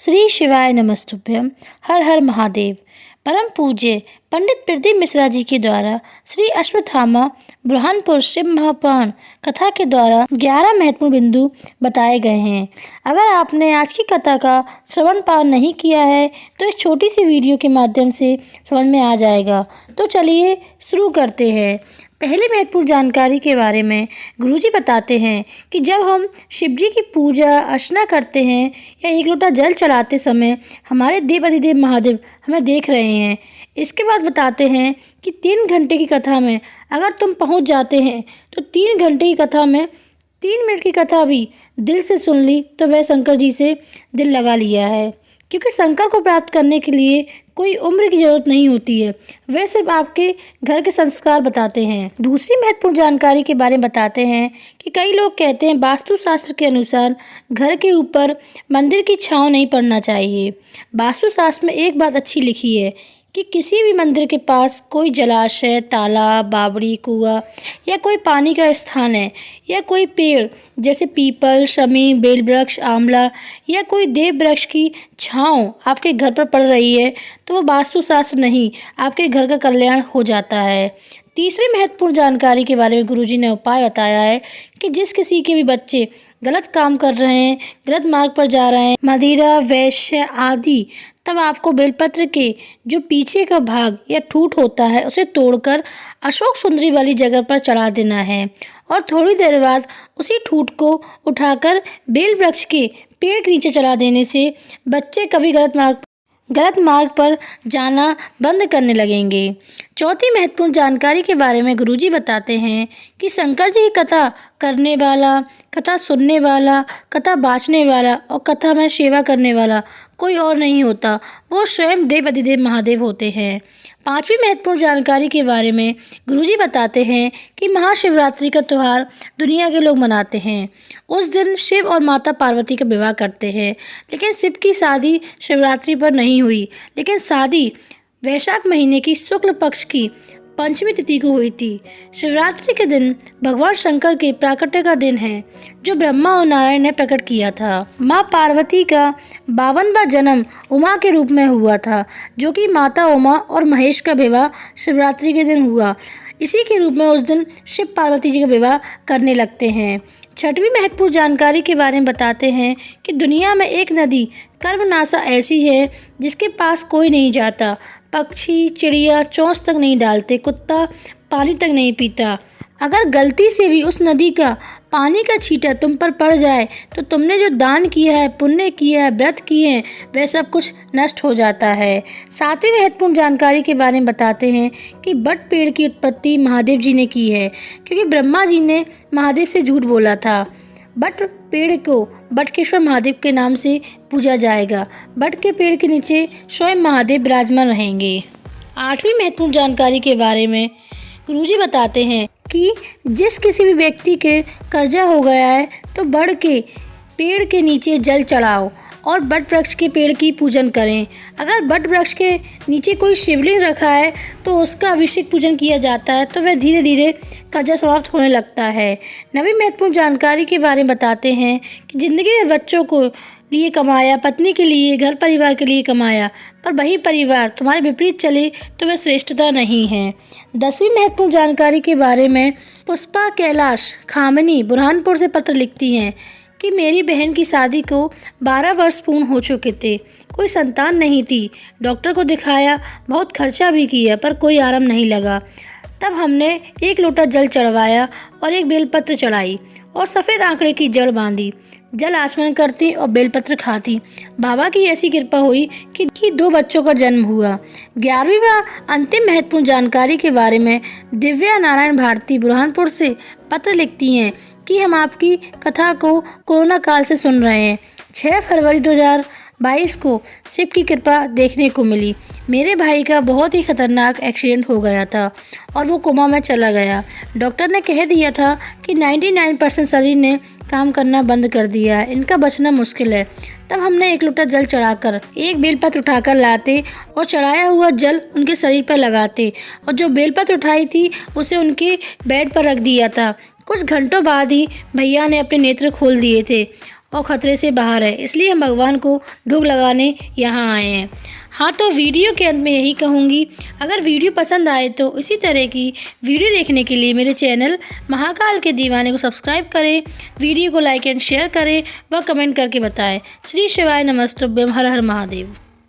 श्री शिवाय नमस्तुभ्यम। हर हर महादेव। परम पूज्य पंडित प्रदीप मिश्रा जी के द्वारा श्री अश्वत्थामा बुरहानपुर शिव महापुराण कथा के द्वारा 11 महत्वपूर्ण बिंदु बताए गए हैं। अगर आपने आज की कथा का श्रवण पाठ नहीं किया है तो इस छोटी सी वीडियो के माध्यम से समझ में आ जाएगा। तो चलिए शुरू करते हैं। पहली महत्वपूर्ण जानकारी के बारे में गुरुजी बताते हैं कि जब हम शिव जी की पूजा अर्चना करते हैं या एक लोटा जल चढ़ाते समय हमारे देव अधिदेव महादेव हमें देख रहे हैं। इसके बाद बताते हैं कि 3 घंटे की कथा में अगर तुम पहुंच जाते हैं तो 3 घंटे की कथा में 3 मिनट की कथा भी दिल से सुन ली तो वह शंकर जी से दिल लगा लिया है, क्योंकि शंकर को प्राप्त करने के लिए कोई उम्र की जरूरत नहीं होती है। वे सिर्फ आपके घर के संस्कार बताते हैं। दूसरी महत्वपूर्ण जानकारी के बारे में बताते हैं कि कई लोग कहते हैं वास्तु शास्त्र के अनुसार घर के ऊपर मंदिर की छांव नहीं पड़ना चाहिए। वास्तु शास्त्र में एक बात अच्छी लिखी है कि किसी भी मंदिर के पास कोई जलाशय, तालाब, बावड़ी, कुआं या कोई पानी का स्थान है या कोई पेड़ जैसे पीपल, शमी, बेल वृक्ष, आंवला या कोई देव वृक्ष की छांव आपके घर पर पड़ रही है तो वो वास्तुशास्त्र नहीं, आपके घर का कल्याण हो जाता है। तीसरी महत्वपूर्ण जानकारी के बारे में गुरुजी ने उपाय बताया है कि जिस किसी के भी बच्चे गलत काम कर रहे हैं, गलत मार्ग पर जा रहे हैं, मदिरा, वैश्य आदि, तब आपको बेलपत्र के जो पीछे का भाग या ठूठ होता है उसे तोड़कर अशोक सुंदरी वाली जगह पर चढ़ा देना है और थोड़ी देर बाद उसी ठूठ को उठाकर बेल वृक्ष के पेड़ के नीचे चढ़ा देने से बच्चे कभी गलत मार्ग पर जाना बंद करने लगेंगे। चौथी महत्वपूर्ण जानकारी के बारे में गुरुजी बताते हैं कि शंकर जी की कथा करने वाला, कथा सुनने वाला, कथा बाँचने वाला और कथा में सेवा करने वाला कोई और नहीं होता, वो स्वयं देव अधिदेव महादेव होते हैं। पांचवी महत्वपूर्ण जानकारी के बारे में गुरुजी बताते हैं कि महाशिवरात्रि का त्यौहार दुनिया के लोग मनाते हैं। उस दिन शिव और माता पार्वती का विवाह करते हैं, लेकिन शिव की शादी शिवरात्रि पर नहीं हुई, लेकिन शादी वैशाख महीने की शुक्ल पक्ष की पंचमी तिथि को हुई थी। शिवरात्रि के दिन भगवान शंकर के प्राकट्य का दिन है, जो ब्रह्मा और नारायण ने प्रकट किया था। माँ पार्वती का 52वां जन्म उमा के रूप में हुआ था, जो कि माता उमा और महेश का विवाह शिवरात्रि के दिन हुआ। इसी के रूप में उस दिन शिव पार्वती जी का विवाह करने लगते हैं। छठवीं महत्वपूर्ण जानकारी के बारे में बताते हैं कि दुनिया में एक नदी कर्मनाशा ऐसी है जिसके पास कोई नहीं जाता, पक्षी, चिड़िया चोंच तक नहीं डालते, कुत्ता पानी तक नहीं पीता। अगर गलती से भी उस नदी का पानी का छींटा तुम पर पड़ जाए तो तुमने जो दान किया है, पुण्य किया है, व्रत किए हैं, वह सब कुछ नष्ट हो जाता है। सातवीं महत्वपूर्ण जानकारी के बारे में बताते हैं कि बट पेड़ की उत्पत्ति महादेव जी ने की है, क्योंकि ब्रह्मा जी ने महादेव से झूठ बोला था। बट पेड़ को बटकेश्वर महादेव के नाम से पूजा जाएगा। बट के पेड़ के नीचे स्वयं महादेव विराजमान रहेंगे। आठवीं महत्वपूर्ण जानकारी के बारे में गुरुजी बताते हैं कि जिस किसी भी व्यक्ति के कर्जा हो गया है तो बड़ के पेड़ के नीचे जल चढ़ाओ और बट वृक्ष के पेड़ की पूजन करें। अगर बट वृक्ष के नीचे कोई शिवलिंग रखा है तो उसका अभिषेक पूजन किया जाता है, तो वह धीरे धीरे कर्जा समाप्त होने लगता है। नवीं महत्वपूर्ण जानकारी के बारे में बताते हैं कि ज़िंदगी में बच्चों को लिए कमाया, पत्नी के लिए, घर परिवार के लिए कमाया, पर वही परिवार तुम्हारे विपरीत चले तो वह श्रेष्ठता नहीं है। 10वीं महत्वपूर्ण जानकारी के बारे में पुष्पा कैलाश खामनी बुरहानपुर से पत्र लिखती हैं कि मेरी बहन की शादी को 12 वर्ष पूर्ण हो चुके थे, कोई संतान नहीं थी, डॉक्टर को दिखाया, बहुत खर्चा भी किया, पर कोई आराम नहीं लगा। तब हमने 1 लोटा जल चढ़वाया और 1 बेलपत्र चढ़ाई और सफ़ेद आंकड़े की जड़ बांधी, जल आचमन करती और बेलपत्र खाती। बाबा की ऐसी कृपा हुई कि 2 बच्चों का जन्म हुआ। 11वीं व अंतिम महत्वपूर्ण जानकारी के बारे में दिव्या नारायण भारती बुरहानपुर से पत्र लिखती हैं कि हम आपकी कथा को कोरोना काल से सुन रहे हैं। 6 फरवरी 2022 को शिव की कृपा देखने को मिली। मेरे भाई का बहुत ही खतरनाक एक्सीडेंट हो गया था और वो कोमा में चला गया। डॉक्टर ने कह दिया था कि 99% शरीर ने काम करना बंद कर दिया है, इनका बचना मुश्किल है। तब हमने 1 लोटा जल चढ़ाकर 1 बेलपत्र उठाकर लाते और चढ़ाया हुआ जल उनके शरीर पर लगाते और जो बेलपत्र उठाई थी उसे उनके बेड पर रख दिया था। कुछ घंटों बाद ही भैया ने अपने नेत्र खोल दिए थे और खतरे से बाहर है, इसलिए हम भगवान को भोग लगाने यहाँ आए हैं। हाँ, तो वीडियो के अंत में यही कहूँगी, अगर वीडियो पसंद आए तो इसी तरह की वीडियो देखने के लिए मेरे चैनल महाकाल के दीवाने को सब्सक्राइब करें, वीडियो को लाइक एंड शेयर करें व कमेंट करके बताएं। श्री शिवाय नमस्तुभ्यम। हर हर महादेव।